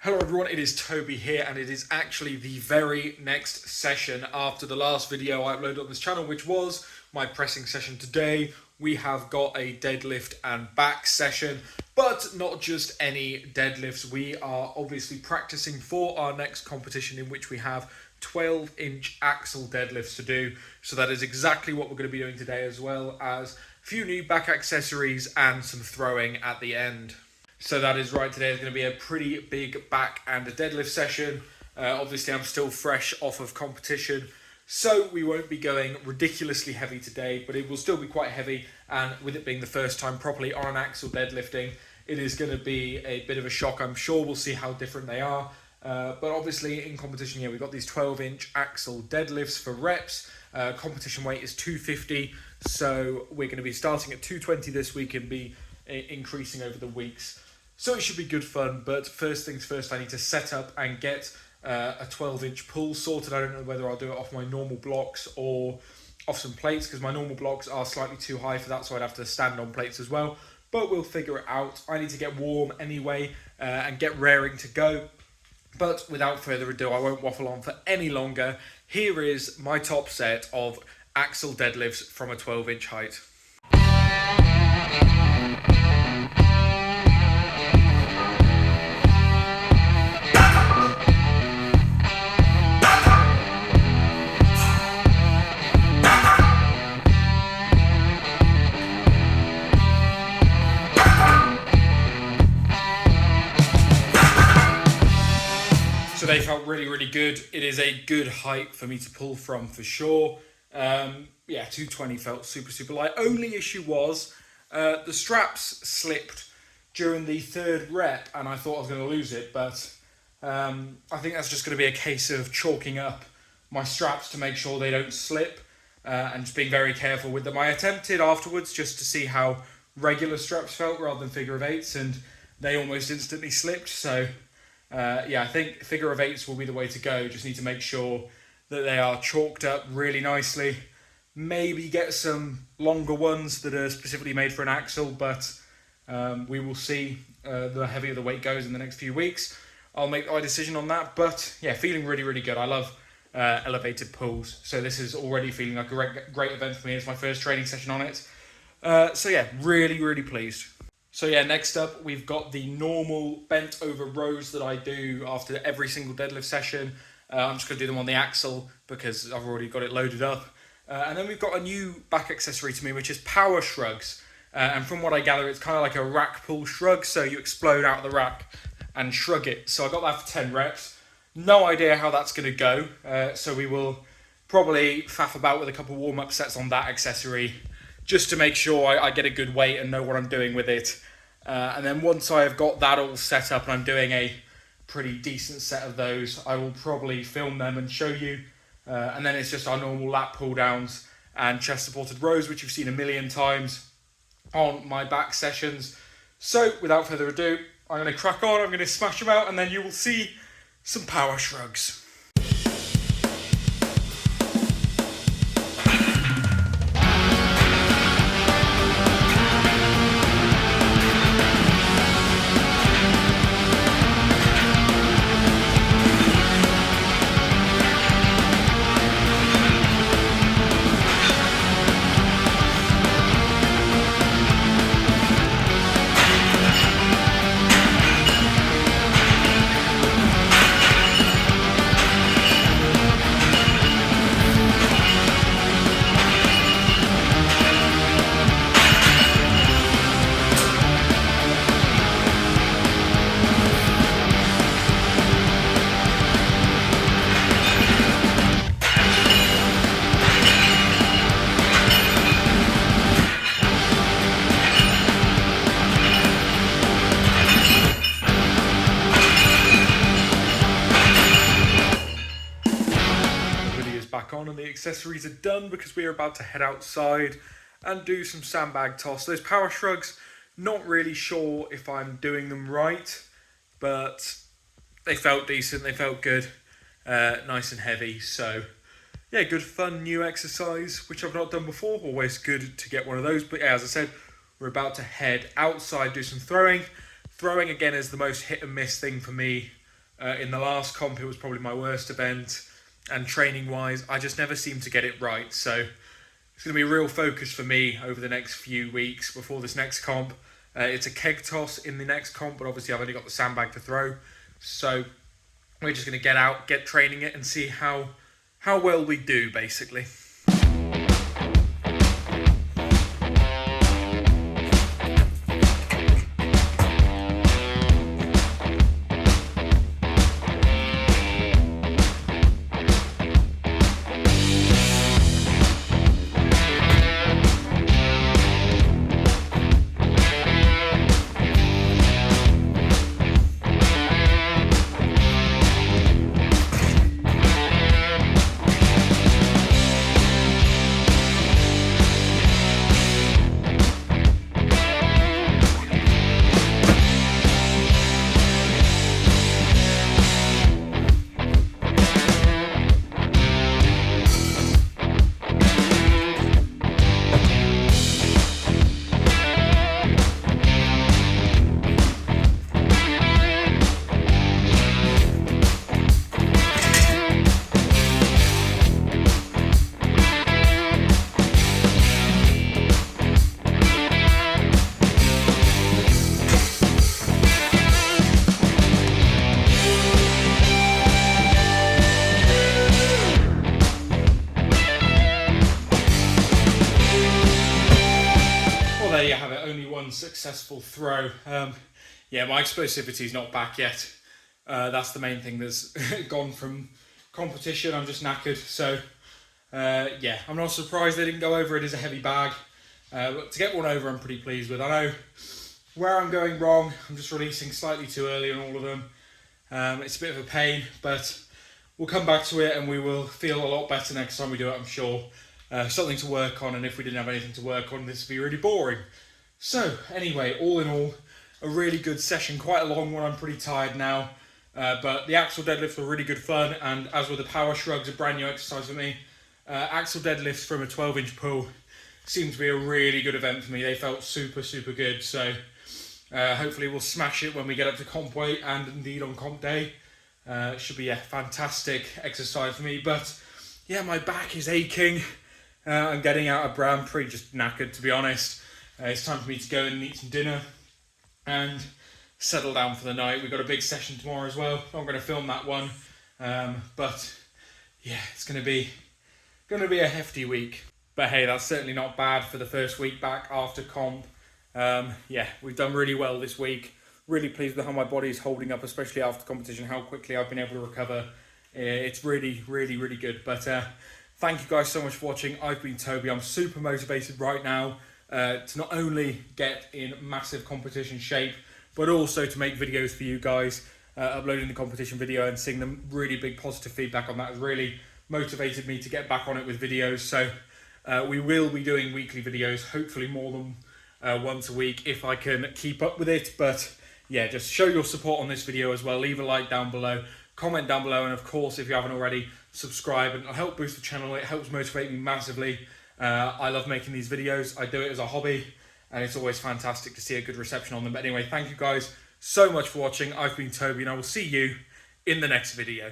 Hello everyone, it is Toby here, and it is actually the very next session after the last video I uploaded on this channel, which was my pressing session. Today we have got a deadlift and back session, but not just any deadlifts. We are obviously practicing for our next competition, in which we have 12-inch axle deadlifts to do. So that is exactly what we're going to be doing today, as well as a few new back accessories and some throwing at the end. So that is right, today is going to be a pretty big back and a deadlift session. Obviously I'm still fresh off of competition, so we won't be going ridiculously heavy today, but it will still be quite heavy, and with it being the first time properly on an axle deadlifting, it is going to be a bit of a shock. I'm sure we'll see how different they are, but obviously in competition here we've got these 12-inch axle deadlifts for reps. Competition weight is 250, so we're going to be starting at 220 this week and be increasing over the weeks. So it should be good fun, but first things first, I need to set up and get a 12-inch pull sorted. I don't know whether I'll do it off my normal blocks or off some plates, because my normal blocks are slightly too high for that, so I'd have to stand on plates as well. But we'll figure it out. I need to get warm anyway and get raring to go. But without further ado, I won't waffle on for any longer. Here is my top set of axle deadlifts from a 12-inch height. So they felt really good. It is a good height for me to pull from for sure. Yeah, 220 felt super light. Only issue was the straps slipped during the third rep, and I thought I was going to lose it, but I think that's just going to be a case of chalking up my straps to make sure they don't slip and just being very careful with them. I attempted afterwards just to see how regular straps felt rather than figure of eights, and they almost instantly slipped, so yeah, I think figure of eights will be the way to go. Just need to make sure that they are chalked up really nicely. Maybe get some longer ones that are specifically made for an axle, but we will see. The heavier the weight goes in the next few weeks, I'll make my decision on that. But yeah, feeling really good. I love elevated pulls, so this is already feeling like a great event for me. It's my first training session on it. So yeah, really pleased. So yeah, next up we've got the normal bent over rows that I do after every single deadlift session. I'm just going to do them on the axle because I've already got it loaded up. And then we've got a new back accessory to me, which is power shrugs. And from what I gather, it's kind of like a rack pull shrug, so you explode out of the rack and shrug it. So I got that for 10 reps. No idea how that's going to go. So we will probably faff about with a couple warm-up sets on that accessory, just to make sure I get a good weight and know what I'm doing with it. And then once I have got that all set up and I'm doing a pretty decent set of those, I will probably film them and show you. And then it's just our normal lat pull downs and chest supported rows, which you've seen a million times on my back sessions. So without further ado, I'm going to crack on, I'm going to smash them out, and then you will see some power shrugs. Back on and the accessories are done, because we are about to head outside and do some sandbag toss. Those power shrugs, not really sure if I'm doing them right, but they felt decent, they felt good, nice and heavy. So yeah, good fun new exercise, which I've not done before. Always good to get one of those. But yeah, as I said, we're about to head outside, do some throwing. Throwing again is the most hit and miss thing for me In the last comp, it was probably my worst event, and training-wise, I just never seem to get it right. So it's going to be a real focus for me over the next few weeks before this next comp. It's a keg toss in the next comp, but obviously I've only got the sandbag to throw. So we're just going to get out, get training it, and see how well we do, basically. There you have it, only one successful throw. Yeah, my explosivity is not back yet. That's the main thing that's gone from competition. I'm just knackered. So yeah, I'm not surprised they didn't go over. It is a heavy bag. But to get one over, I'm pretty pleased with. I know where I'm going wrong. I'm just releasing slightly too early on all of them. It's a bit of a pain, but we'll come back to it and we will feel a lot better next time we do it, I'm sure. Something to work on, and if we didn't have anything to work on, this would be really boring. So anyway, all in all, a really good session, quite a long one. I'm pretty tired now, but the axle deadlifts were really good fun, and as with the power shrugs, a brand new exercise for me. Axle deadlifts from a 12-inch pull seemed to be a really good event for me. They felt super good, so hopefully we'll smash it when we get up to comp weight, and indeed on comp day. It should be a fantastic exercise for me, but yeah, my back is aching. I'm getting out of breath. I'm pretty just knackered, to be honest. It's time for me to go and eat some dinner and settle down for the night. We've got a big session tomorrow as well. I'm going to film that one, but yeah, it's going to be a hefty week. But hey, that's certainly not bad for the first week back after comp. Yeah, we've done really well this week. Really pleased with how my body is holding up, especially after competition. How quickly I've been able to recover. It's really good. But thank you guys so much for watching. I've been Toby. I'm super motivated right now to not only get in massive competition shape, but also to make videos for you guys. Uploading the competition video and seeing the really big positive feedback on that has really motivated me to get back on it with videos. So we will be doing weekly videos, hopefully more than once a week if I can keep up with it. But yeah, just show your support on this video as well. Leave a like down below, comment down below, and of course, if you haven't already, subscribe, and it'll help boost the channel. It helps motivate me massively. I love making these videos. I do it as a hobby, and it's always fantastic to see a good reception on them. But anyway, thank you guys so much for watching. I've been Toby, and I will see you in the next video.